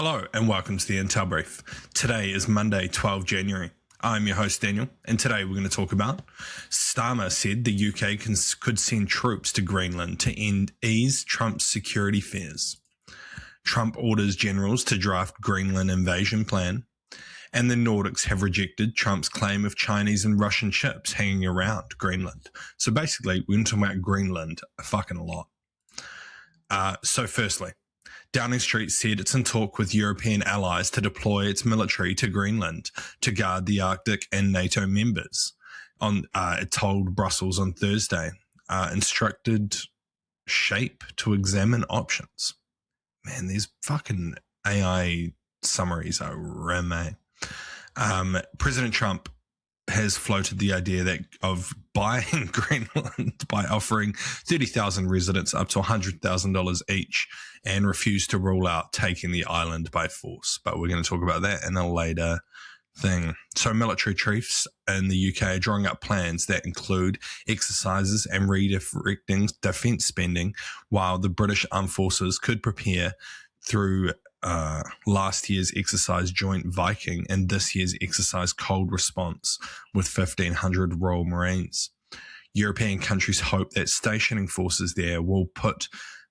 Hello and welcome to the Intel Brief. Today is Monday, 12 January. I'm your host Daniel, and today we're going to talk about Starmer said the UK could send troops to Greenland to ease Trump's security fears. Trump orders generals to draft Greenland invasion plan, and the Nordics have rejected Trump's claim of Chinese and Russian ships hanging around Greenland. So basically, we're going to talk about Greenland a fucking lot. So firstly, Downing Street said it's in talk with European allies to deploy its military to Greenland to guard the Arctic and NATO members. It told Brussels on Thursday, instructed SHAPE to examine options. Man, these fucking AI summaries are reme. President Trump has floated the idea of buying Greenland by offering 30,000 residents up to $100,000 each, and refused to rule out taking the island by force. But we're going to talk about that in a later thing. So military chiefs in the UK are drawing up plans that include exercises and redirecting defence spending, while the British Armed Forces could prepare through last year's exercise Joint Viking and this year's exercise Cold Response with 1,500 Royal Marines. European countries hope that stationing forces there will pull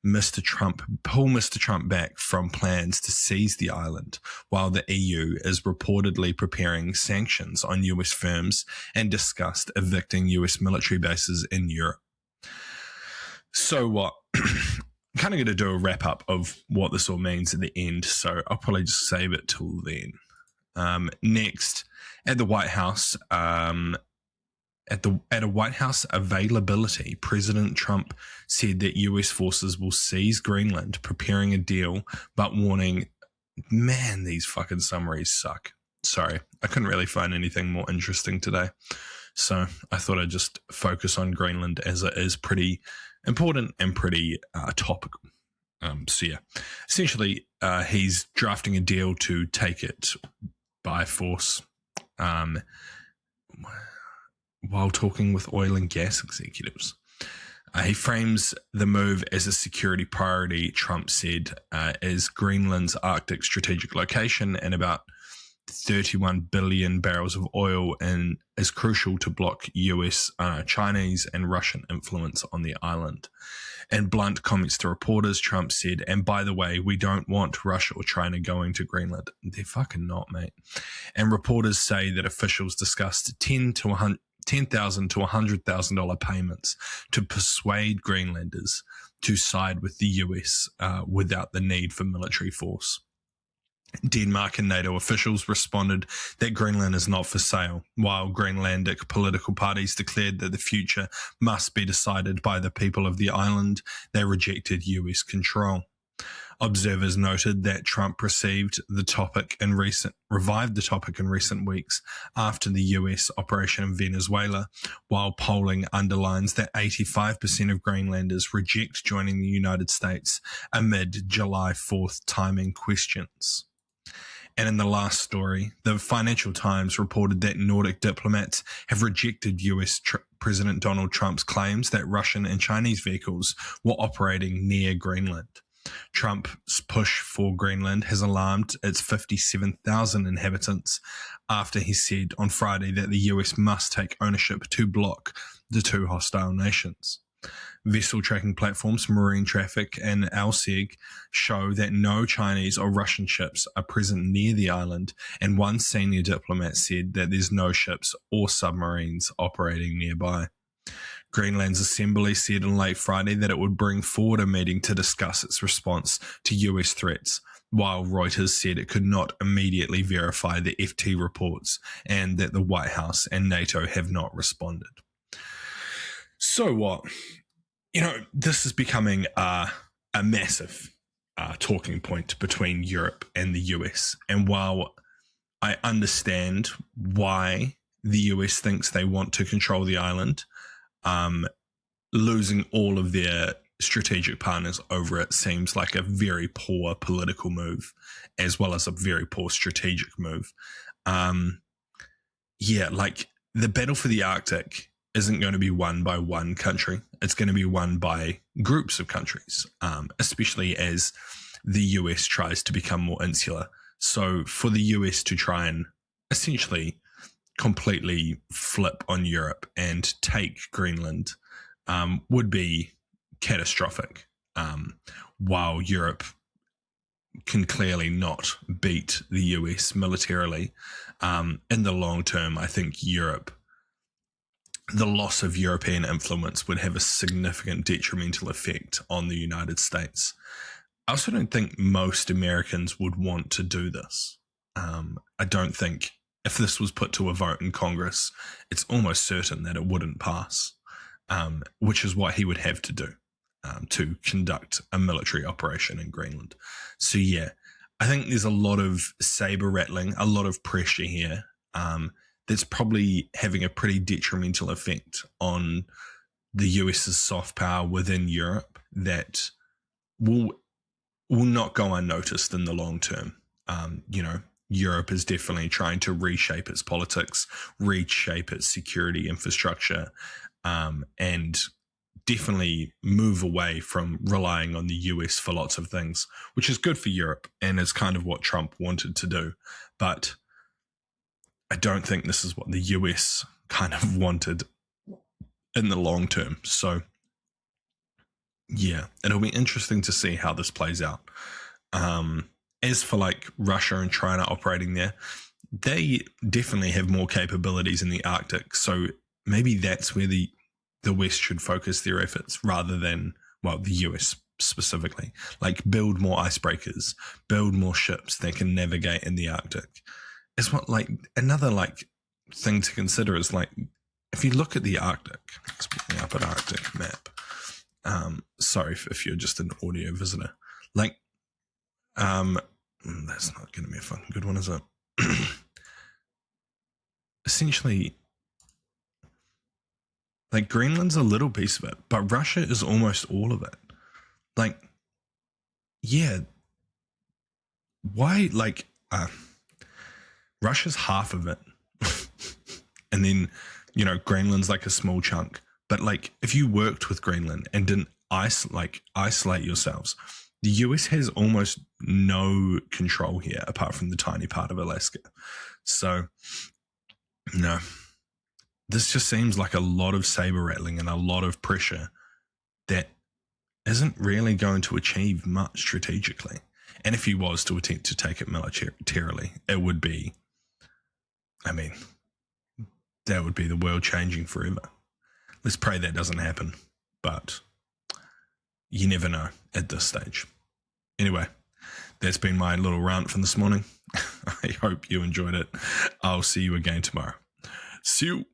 Mr. Trump back from plans to seize the island, while the EU is reportedly preparing sanctions on US firms and discussed evicting US military bases in Europe. So what? Kind of going to do a wrap up of what this all means at the end, so I'll probably just save it till then. Next, at the White House, at a White House availability, President Trump said that US forces will seize Greenland, preparing a deal, but warning, man, these fucking summaries suck. Sorry, I couldn't really find anything more interesting today, so I thought I'd just focus on Greenland as it is pretty important and pretty topical. So yeah, essentially he's drafting a deal to take it by force while talking with oil and gas executives. He frames the move as a security priority, Trump said, as Greenland's Arctic strategic location and about 31 billion barrels of oil and is crucial to block US, Chinese and Russian influence on the island. In blunt comments to reporters, Trump said, and by the way, we don't want Russia or China going to Greenland. They're fucking not, mate. And reporters say that officials discussed $10,000 to $100,000 payments to persuade Greenlanders to side with the US without the need for military force. Denmark and NATO officials responded that Greenland is not for sale, while Greenlandic political parties declared that the future must be decided by the people of the island. They rejected US control. Observers noted that Trump revived the topic in recent weeks after the US operation in Venezuela, while polling underlines that 85% of Greenlanders reject joining the United States amid July 4th timing questions. And in the last story, the Financial Times reported that Nordic diplomats have rejected US President Donald Trump's claims that Russian and Chinese vehicles were operating near Greenland. Trump's push for Greenland has alarmed its 57,000 inhabitants after he said on Friday that the US must take ownership to block the two hostile nations. Vessel tracking platforms, Marine Traffic and ALSEG show that no Chinese or Russian ships are present near the island, and one senior diplomat said that there's no ships or submarines operating nearby. Greenland's assembly said on late Friday that it would bring forward a meeting to discuss its response to US threats, while Reuters said it could not immediately verify the FT reports and that the White House and NATO have not responded. So what? This is becoming a massive talking point between Europe and the US. And while I understand why the US thinks they want to control the island, losing all of their strategic partners over it seems like a very poor political move, as well as a very poor strategic move. The battle for the Arctic isn't going to be won by one country. It's going to be won by groups of countries, especially as the US tries to become more insular. So for the US to try and essentially completely flip on Europe and take Greenland would be catastrophic. While Europe can clearly not beat the US militarily, in the long term, I think the loss of European influence would have a significant detrimental effect on the United States. I also don't think most Americans would want to do this. I don't think if this was put to a vote in Congress, it's almost certain that it wouldn't pass, which is what he would have to do to conduct a military operation in Greenland. So yeah, I think there's a lot of saber rattling, a lot of pressure here that's probably having a pretty detrimental effect on the US's soft power within Europe that will not go unnoticed in the long term. Europe is definitely trying to reshape its politics, reshape its security infrastructure, and definitely move away from relying on the US for lots of things, which is good for Europe and is kind of what Trump wanted to do. But I don't think this is what the US kind of wanted in the long term. So yeah, it'll be interesting to see how this plays out. As for like Russia and China operating there, they definitely have more capabilities in the Arctic. So maybe that's where the West should focus their efforts rather than, well, the US specifically. Like build more icebreakers, build more ships that can navigate in the Arctic. It's what like another like thing to consider is like if you look at the Arctic, let's bring up an Arctic map. Sorry if you're just an audio visitor. Like, that's not going to be a fucking good one, is it? Essentially, like Greenland's a little piece of it, but Russia is almost all of it. Like, yeah, why? Like, Russia's half of it, and then Greenland's like a small chunk. But like, if you worked with Greenland and didn't isolate yourselves, the US has almost no control here apart from the tiny part of Alaska. So, no, this just seems like a lot of saber rattling and a lot of pressure that isn't really going to achieve much strategically. And if he was to attempt to take it militarily, it would be, that would be the world changing forever. Let's pray that doesn't happen, but you never know at this stage. Anyway, that's been my little rant from this morning. I hope you enjoyed it. I'll see you again tomorrow. See you.